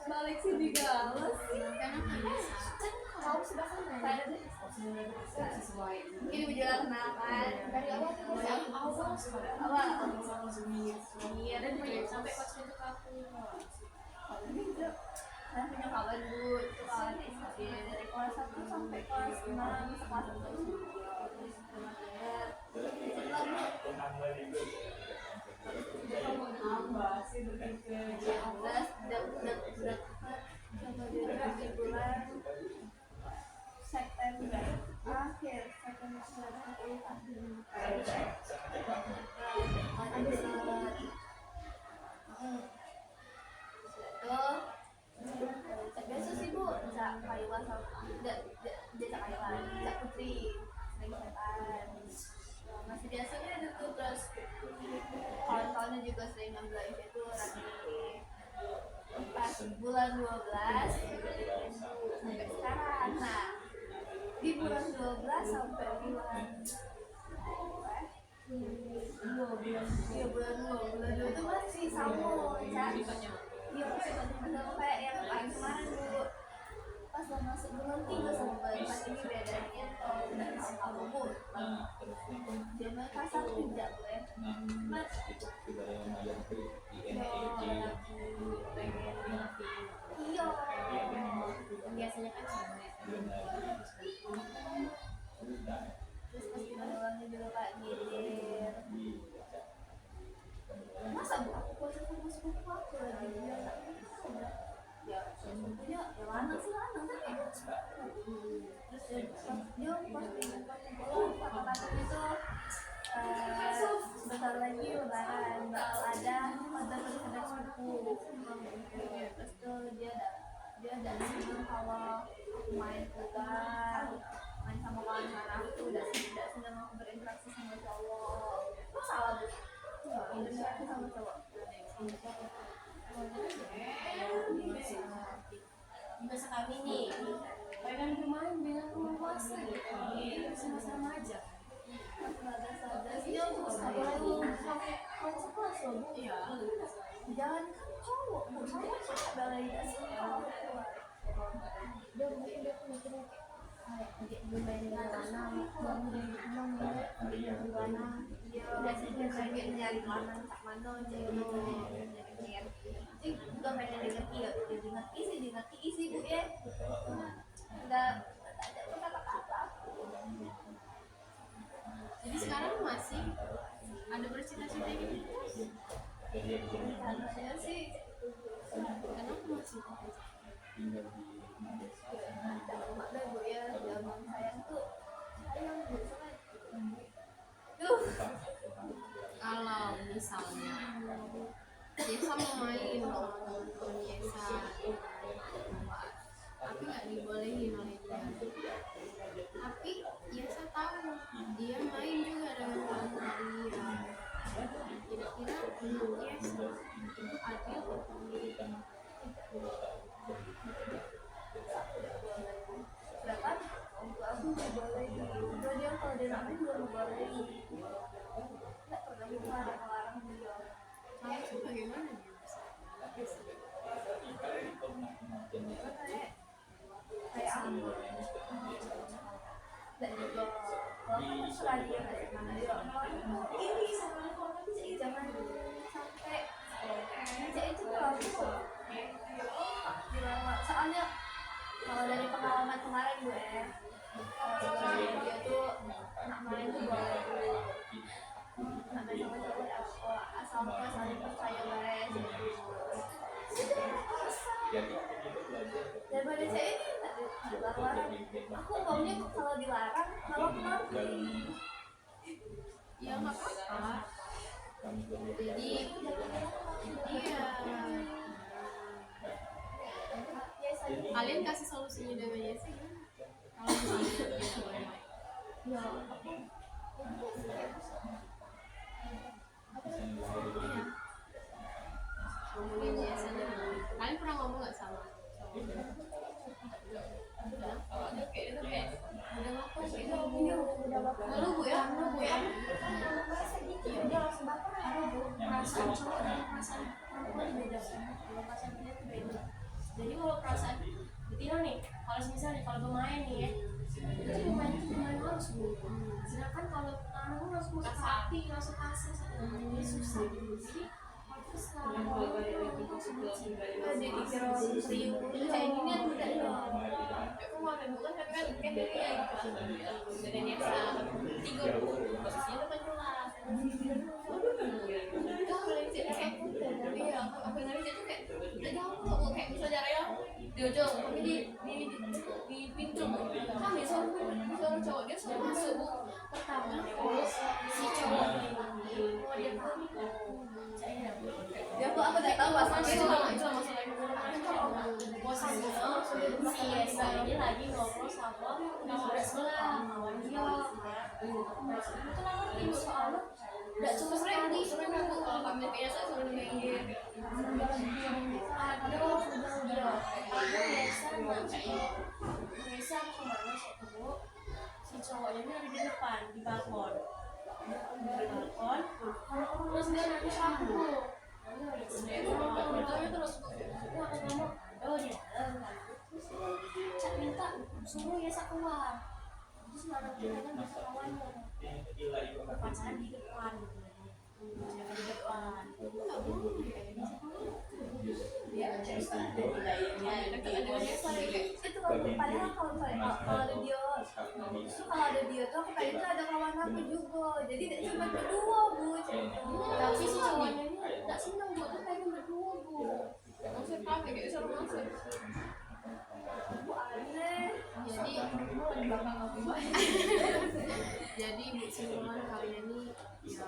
balik sih di galas karena nggak bisa. Tahu sebelah sana. Saya ini berjalan kenalkan dari awal tuh yang awal Iya, dan banyak sampai pas itu ke aku. saya punya kawan bu itu kawan SD dari kelas 1 sampai kelas 6 sekelas itu di bulan September akhir biasa sih bu bisa kayuan sama biasa kayuan bisa putri sering setan masih biasanya ada tuh terus kawan-kawannya juga sering ngambil itu rame pas bulan 12 sampai sekarang. Nah di bulan 12 sampai bulan iya bulan 2 itu masih sama Cak. Iya masih sama kayak yang paling kemarin bu pas lo masuk bulan 3 sama bulan 4 ini bedanya kalau udah sama kamu bu dia main kasar tidak bu ya mas iya Biasanya kan cewek. terus pas kita doangnya juga kayak nyitir masa bu aku puasa sama sepupu aku lagi dia nggak bisa ya sepupunya ya lanang sih lanang kan ya terus dia pas kata-kata itu bentar lagi lebaran bakal ada sepupu terus tuh dia udah seneng kalau aku main keluar main sama kawan-kawan aku udah seneng aku berinteraksi sama cowok salah bu berinteraksi sama cowok Masa kami nih, mereka kan bermain dengan puasa gitu, sama-sama aja. dia tuh apalagi sampai kelas sekelas loh bu Iya. jangan kan cowok bu sama cewek validasi kalau keluar dia mungkin dia tuh mikirnya kayak adik gue main dengan anak baru dari enam ya adiknya di mana dia udah sering kayak nyari mana tak mana jadi sih juga pengen ngerti ya jadi ngerti isi bu ya nggak ada kata-kata Jadi sekarang masih ada bercita-cita gitu. saya sih Kenapa masih? mak deh bu ya zaman sayang tuh sayang bu sama Kalau misalnya Yesa mau main sama teman-teman Yesa, tapi nggak dibolehin oleh dia. Tapi Yesa tahu dia main juga dengan teman-teman dia. Kira-kira menurut Yesa itu adil atau tidak? sedangkan untuk aku nggak boleh juga dia kalau dia namanya juga nggak boleh nggak pernah juga ada ngelarang dia Saya itu bagaimana dia bisa? kayak aku dan juga kalau terserah dia nggak mana dia ini sama jangan sampai dia itu terlalu soalnya kalau dari pengalaman kemarin gue dia tuh nak main tuh boleh nak main sama cowok asal kita saling percaya guys daripada saya ini nggak dilarang aku maunya kalau dilarang kalau kenapa Ya nggak apa-apa. Jadi iya. Kalian kasih solusinya dengan Yesi kan? Kalau misalnya dia boleh main. ya Iya. Ngomongin Yesi aja dulu. Kalian pernah ngomong nggak sama? Udah ngapain gitu? udah bapak Lalu bu ya? dia langsung baper perasaan cowok dan perasaan perempuan beda. Kalau perasaan pria itu beda. Jadi kalau perasaan betina nih, kalau misalnya kalau pemain nih ya, itu pemain itu pemain halus bu. Sedangkan kalau kamu langsung masuk hati, langsung kasar, ini susah. Jadi harus kalau Jadi dikira serius kayak gini kan udah aku mau ambil bukan tapi kan kayak dari ya gitu dan yang tiga posisinya depan kelas kalau yang jadi kayak iya aku ngeri jadi kayak udah jauh kayak misalnya ya di ujung tapi di pintu kami suruh cowok dia suruh masuk bu pertama si cowok ini mau dia tahu ya aku tidak tahu masalahnya itu masalahnya posisinya si Yesa ini lagi ngobrol sama kawan sebelah kawan dia itu lama ibu soalnya nggak cuma sekali sebenarnya kalau kami biasa suruh minggir ada Yesa Yesa kemana sih ketemu si cowoknya ini ada di depan di balkon terus dia nanti aku terus aku ngomong oh dia Cak minta suruh ya sak keluar terus mana kita kan bisa lawannya pacaran di depan jangan di depan itu padahal kalau ada dia tuh aku pengen tuh ada kawan aku juga jadi tidak cuma berdua bu tapi si cowoknya ini nggak senang bu tuh pengen berdua bu maksud kami kayak suruh masuk bu aneh Jadi jadi kesimpulan kalian ini ya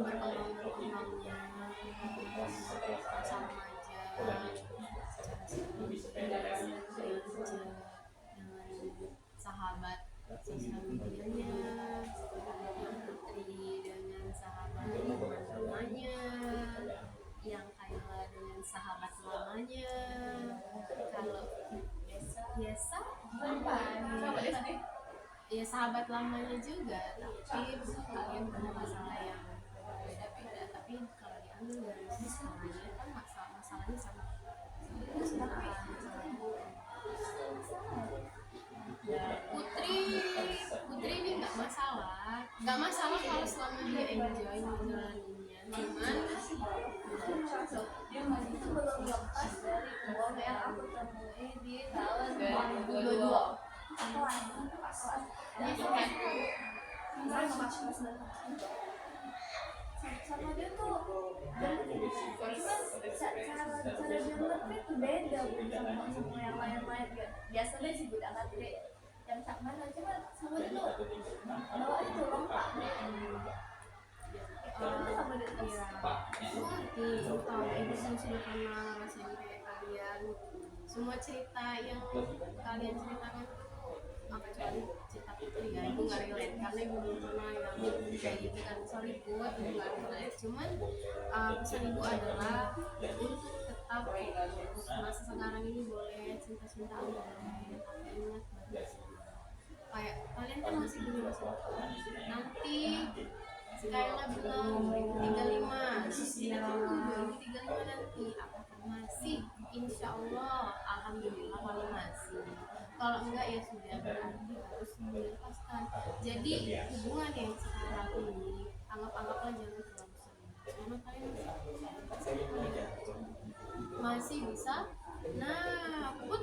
berkembangnya sama dengan sahabat sosial medianya, yang Putri dengan sahabat teman-temannya, yang Kayla dengan sahabat lamanya, kalau Yesa ya sahabat lamanya juga, tapi kalian punya masalah yang beda-beda. Tapi kalau diambil dari sisi lamanya kan masalahnya sama. Putri ini nggak masalah kalau selama dia enjoy menjalaninya. Cuman dia masih itu belum lepas dari uang yang aku temui di tahun 2022 sama dia tuh cara dia ngerti tuh beda sama yang lain-lain biasanya sih gue angkat deh yang sama cuma sama dia tuh bawa itu lompat sama dia tuh tahu ibu sudah pernah ngerasain kayak kalian. Semua cerita yang kalian ceritakan itu kecuali cerita Putri ya, ibu nggak relate karena ibu belum pernah yang kayak gitu kan. Sorry buat ibu nggak relate. Cuman pesan ibu adalah untuk tetap masa sekarang ini boleh cinta-cintaan boleh, tapi ingat kayak kalian kan masih punya masa depan. Nanti Kayla bilang 2035, tidak tunggu 2035 nanti apakah masih? Insya Allah, alhamdulillah kalau masih. Kalau enggak ya sudah berarti harus melepaskan. Jadi hubungan yang sekarang ini anggaplah jangan terlalu serius. Karena kalian masih bisa. Nah, put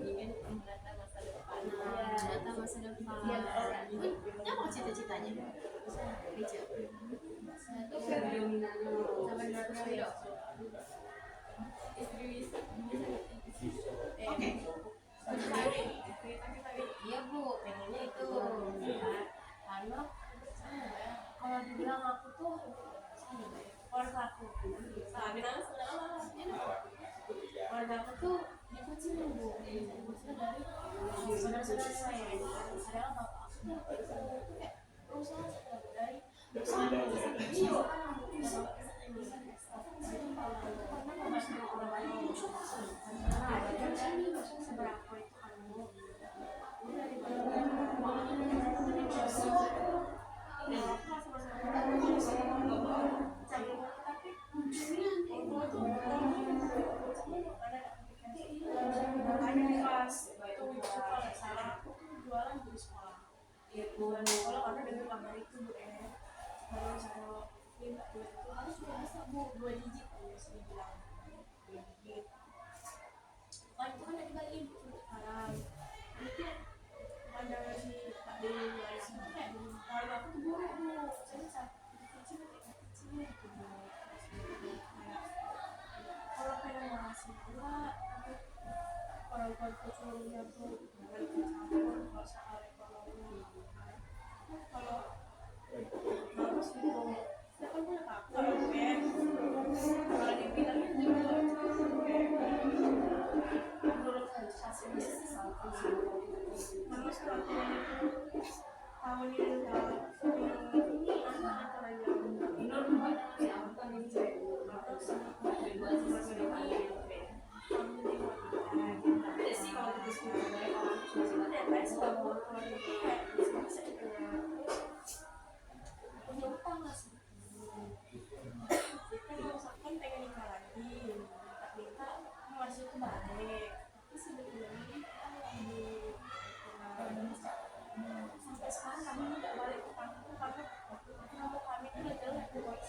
ingin menata masa depan. Menata masa depan. Put, apa cita-citanya? Hijau. Satu dominannya sampai 200 kilo. Oke. Iya bu, pengennya itu. Karena kalau dibilang aku tuh keluarga aku. Keluarga aku tuh dikucilin bu. Maksudnya dari saudara-saudara saya. Adalah bapak aku. Berusaha dari seberapa itu kamu itu kalau karena dengan kamar itu Bu kalau minta duit itu harus biasa Bu 2 digit ya sih bilang 2 digit kan itu kan ada kali ibu sekarang itu pandangan si Pak Dewi itu kayak kalau aku tuh buruk Bu saya saat kecil gitu Bu kalau pengen ngasih pula tapi orang tua kecualinya tuh jangan campur kalau soal ekonomi kalau harus gitu saya kan punya kakak kan kalau dibilangnya juga menurut hasilnya karena setelah tahun ini ini antara yang minor yang terus sampai sekarang kami tidak balik ke kampung karena kampung kami itu udah jelek buat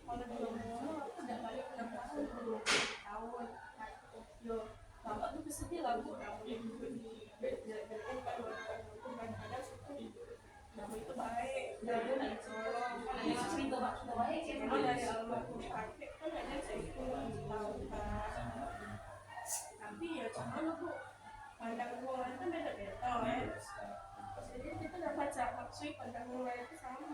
kalau dulu tidak balik ke kampung 20 tahun yo bapak tuh bersedih lah Bu kamu yang jelek-jelekin kan kadang-kadang kamu itu baik dari Solo itu baik memang dari almarhum kakek kan ada saya itu tahu kan tapi ya cuman Bu pandang mulai itu beda-beda ya jadi kita udah baca maksud pandang mulai itu sama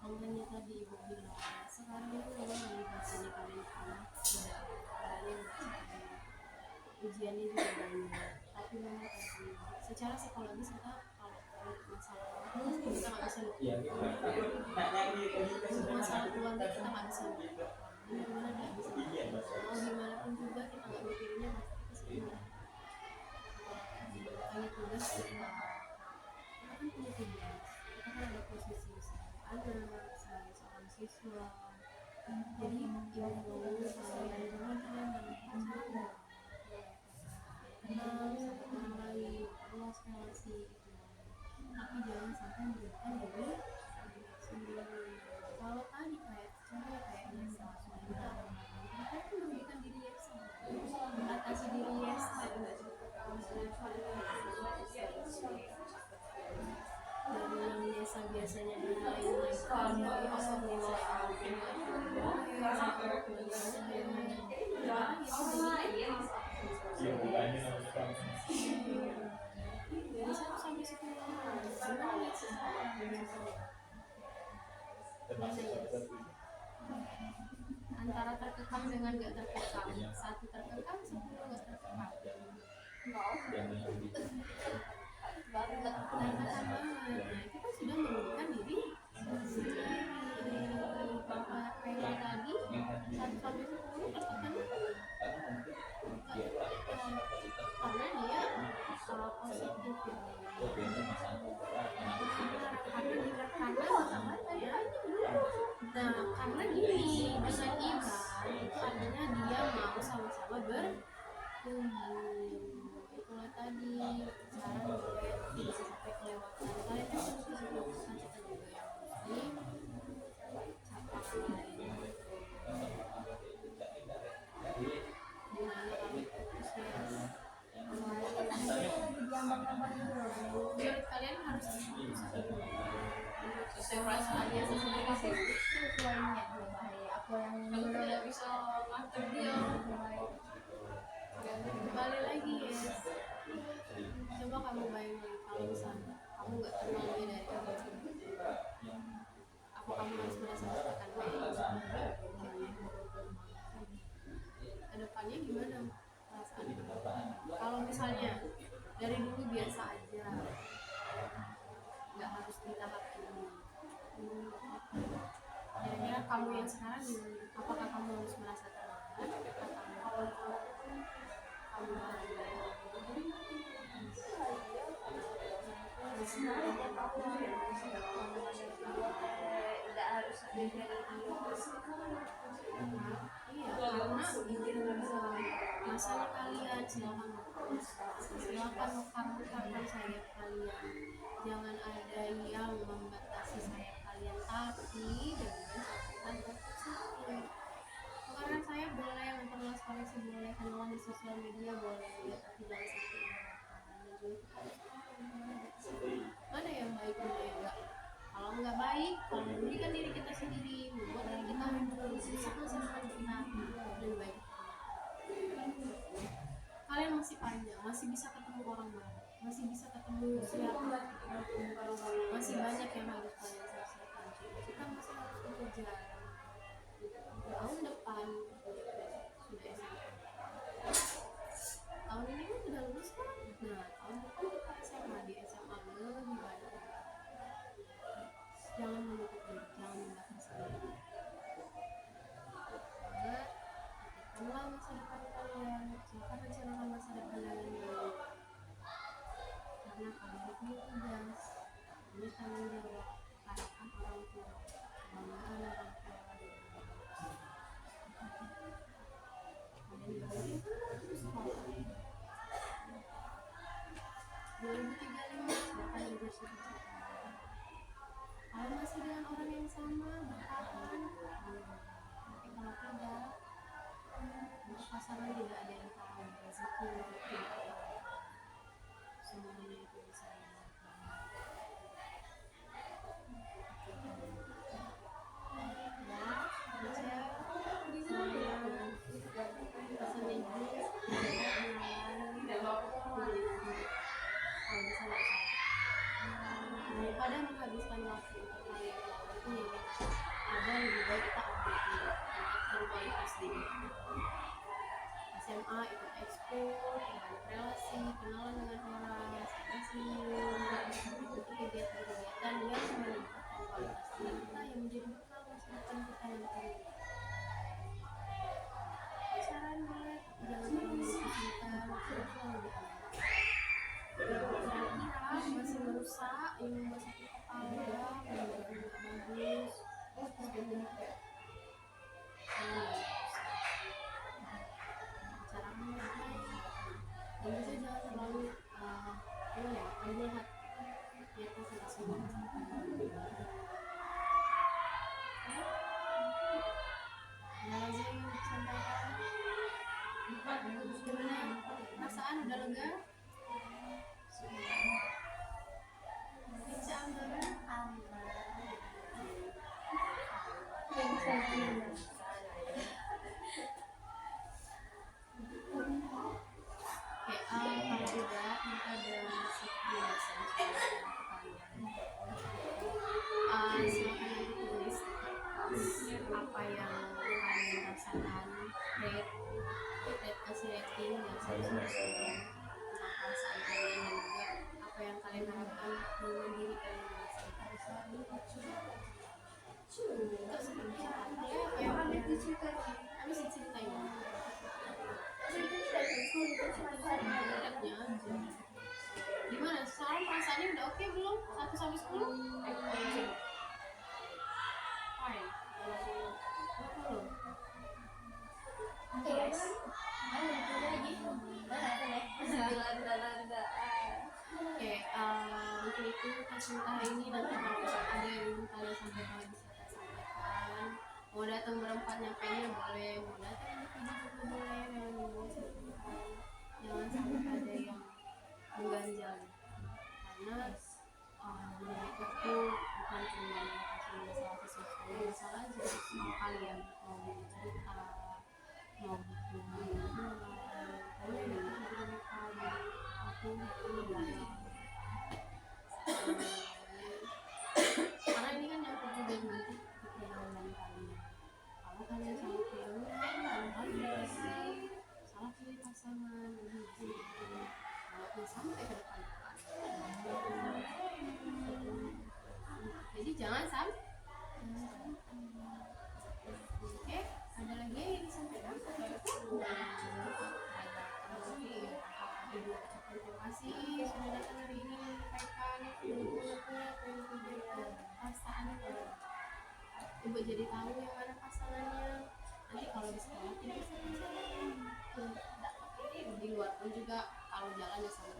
Makanya tadi ibu bilang sekarang itu memang lagi bahasanya kalian anak sudah kalian ujiannya juga banyak tapi memang tadi secara psikologis kita kalau masalah kita nggak bisa masalah keluarga kita nggak bisa benar-benar nggak bisa mau gimana pun juga kita nggak mikirinnya pasti kita hanya tugas kita kan punya tugas kita kan ada posisi anak sebagai seorang siswa jadi yang mau kalian jangan kalian kenal sama orang lain luas relasi gitu tapi jangan sampai merugikan diri sendiri kalau tadi kayak contohnya kayak Yesa kita kan merugikan diri Yesa membatasi diri Yesa dari yang biasa-biasanya nilai kamu dari 1 sampai 10 antara terkekang dengan gak terkekang 1 terkekang 10 gak terkekang banget nah itu kan sudah merugikan diri bapak kayak tadi 1 sampai 10 tertekan karena dia positif karena gini dengan Iban artinya dia mau sama-sama bertumbuh itulah tadi sekarang gue bisa sampai kelewatan kalian kan keputusan kita juga yang mesti menurut kalian harus sesuai aja sesuai sesuainya apa yang kalau tidak bisa ngatur dia kembali lagi ya coba kamu bayangin kalau misalnya kamu nggak kenal dia dari awal apa kamu harus merasa tertekan kedepannya gimana perasaan kalau misalnya dari dulu biasa aja nggak harus di tahap ini kira-kira kamu yang sekarang apakah kamu nggak harus ada dari dia. Iya, karena masalah kalian silakan mekar-mekarkan sayap kalian, jangan ada yang membatasi sayap kalian, tapi dengan catatan terkecil. Karena saya boleh memperluas koneksi, boleh kenalan di sosial media, boleh, tapi jangan sampai mana yang baik mana yang enggak. Kalau nggak baik, kalau merugikan diri kita sendiri, membuat diri kita susah kita lebih baik. Kalian masih panjang, masih bisa ketemu orang baru, masih bisa ketemu siapa, masih banyak yang harus kalian selesaikan. Kita masih harus bekerja. Tahun depan sudah SMA. Tahun ini kan sudah lulus kan? Nah, tahun depan kita SMA, di SMA lebih banyak. Jangan menutup diri, jangan membatasi diri. Karena masa depan kalian, silakan rencanakan masa depan kalian dulu. Karena kalian punya tugas, punya tanggung jawab, harapan orang tua, kebanggaan orang tua. Kalian harus sekolah. 2035 silakan mengejar cita-cita. Kalau masih dengan orang yang sama, bertahan. Tapi kalau tidak, untuk pasangan tidak ada yang tahu rezeki untuk kita. Semuanya itu bisa dilakukan. Ya, baca bahasa Inggris, daripada menghabiskan waktu untuk kalian itu yang ada, lebih baik kita update diri, meningkatkan kualitas diri. SMA ikut ekskul, membangun relasi, kenalan dengan orang, ikuti kegiatan-kegiatan yang meningkatkan kualitas diri kita, yang menjadi bekal masa depan kita nanti. Pacaran boleh, tapi jangan terlalu cinta, terlalu diambil. Kira-kira masih merusak, yang memasuki kepala, nggak bagus. Bicarakan baik-baik. Dan juga jangan terlalu melihat kita sudah semua. Ada lagi yang ingin disampaikan? Gimana? Perasaan udah lega? Kalau tidak, maka ada silakan nanti tulis apa yang kalian rasakan, kasih rating yang saya tentang perasaan kalian, dan juga apa yang kalian harapkan dengan diri kalian masing-masing. Terus seperti apa yang kalian habis diceritain? Gimana? Sekarang perasaannya udah oke belum? 1 sampai 10? Fine. Belum? Yes. Oke, mungkin itu kasih hari ini, nanti kalau ada yang kalian sampaikan bisa kalian sampaikan. Mau datang berempat nyampainya boleh, mau datang bertiga juga boleh, jangan sampai ada yang mengganjal, karena mereka tuh bukan cuma kasih masalah sesuatu masalah aja sama kalian, mau cerita, mau boleh dengan mereka, aku ini karena ini kan yang juga nanti di pergaulan kalian. Kalau kalian salah pergaulan, salah pilih pasangan, walaupun sampai ke depan. Jadi jangan sampai. Oke, ada lagi yang disampaikan? Terima kasih sudah datang hari ini menyampaikan. jalannya. Nanti kalau di sekolah tidak bisa di luar pun juga kalau jalan ya sama